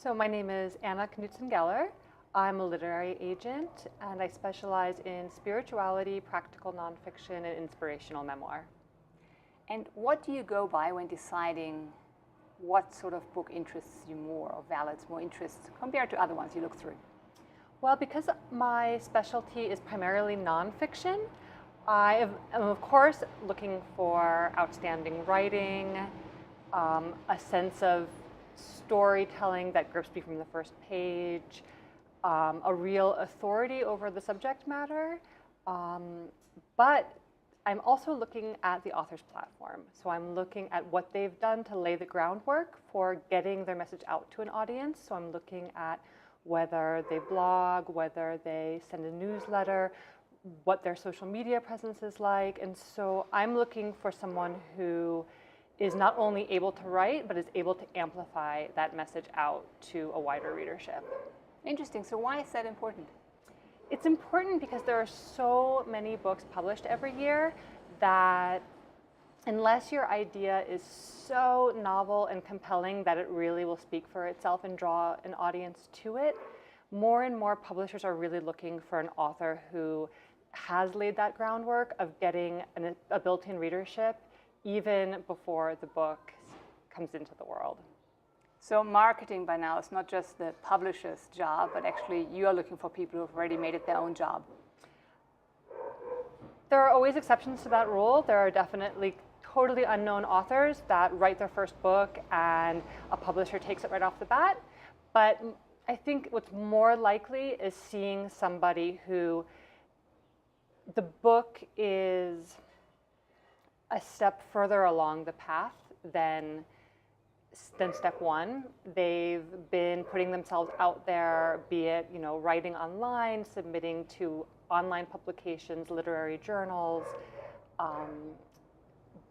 So my name is Anna Knutson Geller. I'm a literary agent and I specialize in spirituality, practical nonfiction, and inspirational memoir. And what do you go by when deciding what sort of book interests you more or validates more interest compared to other ones you look through? Well, because my specialty is primarily nonfiction, I am of course looking for outstanding writing, a sense of storytelling that grips me from the first page, a real authority over the subject matter, but I'm also looking at the author's platform. So I'm looking at what they've done to lay the groundwork for getting their message out to an audience. So I'm looking at whether they blog, whether they send a newsletter, what their social media presence is like. And so I'm looking for someone who is not only able to write, but is able to amplify that message out to a wider readership. Interesting. So why is that important? It's important because there are so many books published every year that unless your idea is so novel and compelling that it really will speak for itself and draw an audience to it, more and more publishers are really looking for an author who has laid that groundwork of getting a built-in readership even before the book comes into the world. So marketing by now is not just the publisher's job, but actually you are looking for people who have already made it their own job. There are always exceptions to that rule. There are definitely totally unknown authors that write their first book and a publisher takes it right off the bat. But I think what's more likely is seeing somebody who the book is a step further along the path than step one. They've been putting themselves out there, be it writing online, submitting to online publications, literary journals,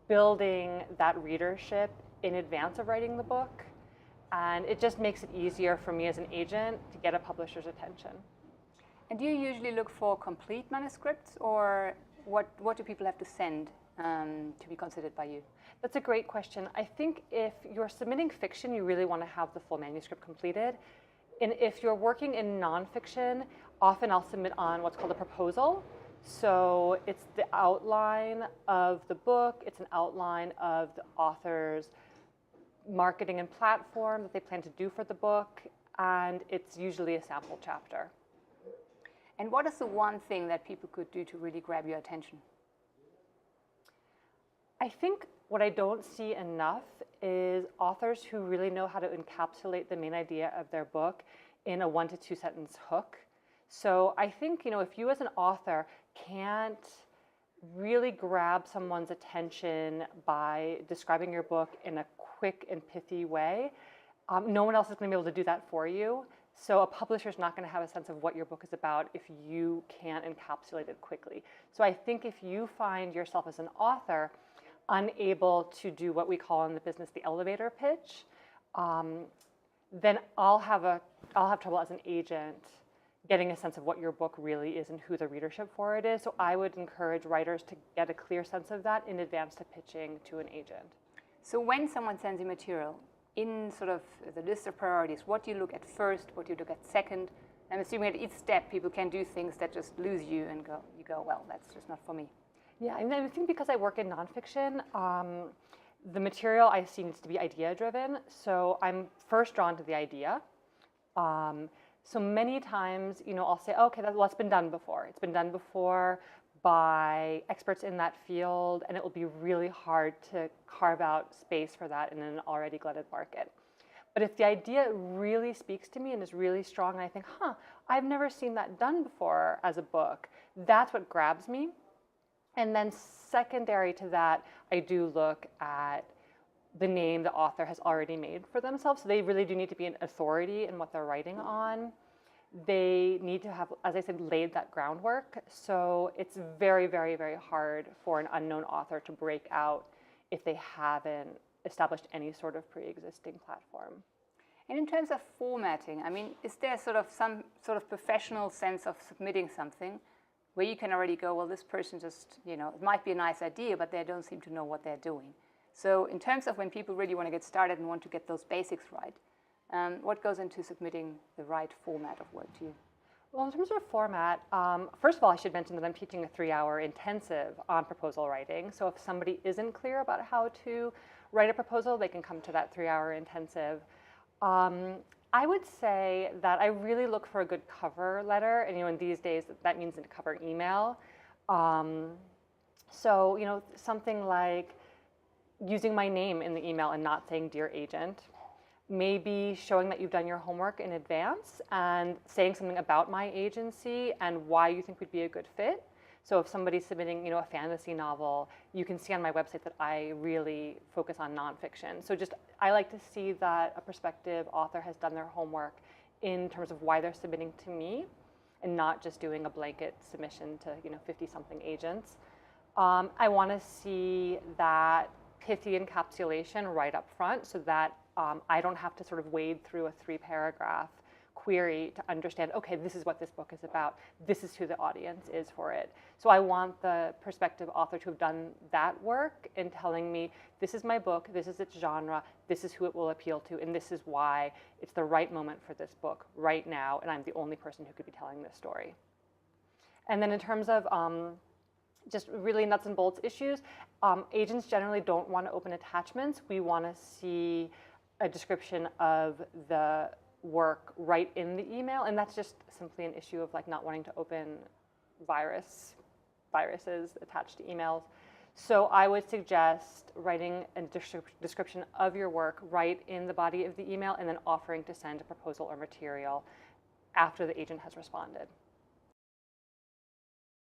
building that readership in advance of writing the book. And it just makes it easier for me as an agent to get a publisher's attention. And do you usually look for complete manuscripts, or what do people have to send to be considered by you? That's a great question. I think if you're submitting fiction, you really want to have the full manuscript completed. And if you're working in nonfiction, often I'll submit on what's called a proposal. So it's the outline of the book, it's an outline of the author's marketing and platform that they plan to do for the book, and it's usually a sample chapter. And what is the one thing that people could do to really grab your attention? I think what I don't see enough is authors who really know how to encapsulate the main idea of their book in a 1 to 2 sentence hook. So I think, if you as an author can't really grab someone's attention by describing your book in a quick and pithy way, no one else is going to be able to do that for you. So a publisher's not going to have a sense of what your book is about if you can't encapsulate it quickly. So I think if you find yourself as an author unable to do what we call in the business the elevator pitch, then I'll have trouble as an agent getting a sense of what your book really is and who the readership for it is. So I would encourage writers to get a clear sense of that in advance to pitching to an agent. So when someone sends you material, in sort of the list of priorities, what do you look at first, what do you look at second? I'm assuming at each step people can do things that just lose you and you go, well, that's just not for me. Yeah, and I think because I work in nonfiction, the material I see needs to be idea-driven. So I'm first drawn to the idea. So many times, I'll say, okay, that's been done before. It's been done before by experts in that field, and it will be really hard to carve out space for that in an already glutted market. But if the idea really speaks to me and is really strong, and I think, I've never seen that done before as a book, that's what grabs me. And then secondary to that, I do look at the name the author has already made for themselves. So they really do need to be an authority in what they're writing on. They need to have, as I said, laid that groundwork. So it's very, very, very hard for an unknown author to break out if they haven't established any sort of pre-existing platform. And in terms of formatting, is there some sort of professional sense of submitting something where you can already go, well, this person just, it might be a nice idea, but they don't seem to know what they're doing. So in terms of when people really want to get started and want to get those basics right, What goes into submitting the right format of work to you? Well, in terms of format, first of all, I should mention that I'm teaching a 3-hour intensive on proposal writing. So if somebody isn't clear about how to write a proposal, they can come to that 3-hour intensive. I would say that I really look for a good cover letter, and in these days that means a cover email. So something like using my name in the email and not saying "Dear Agent." Maybe showing that you've done your homework in advance and saying something about my agency and why you think we'd be a good fit. So if somebody's submitting, a fantasy novel, you can see on my website that I really focus on nonfiction. So I like to see that a prospective author has done their homework in terms of why they're submitting to me and not just doing a blanket submission to, 50-something agents. I want to see that pithy encapsulation right up front so that I don't have to sort of wade through a 3-paragraph query to understand, okay, this is what this book is about. This is who the audience is for it. So I want the prospective author to have done that work in telling me, this is my book, this is its genre, this is who it will appeal to, and this is why it's the right moment for this book right now, and I'm the only person who could be telling this story. And then in terms of just really nuts and bolts issues, agents generally don't want to open attachments. We want to see a description of the work right in the email, and that's just simply an issue of not wanting to open viruses attached to emails. So I would suggest writing a description of your work right in the body of the email and then offering to send a proposal or material after the agent has responded.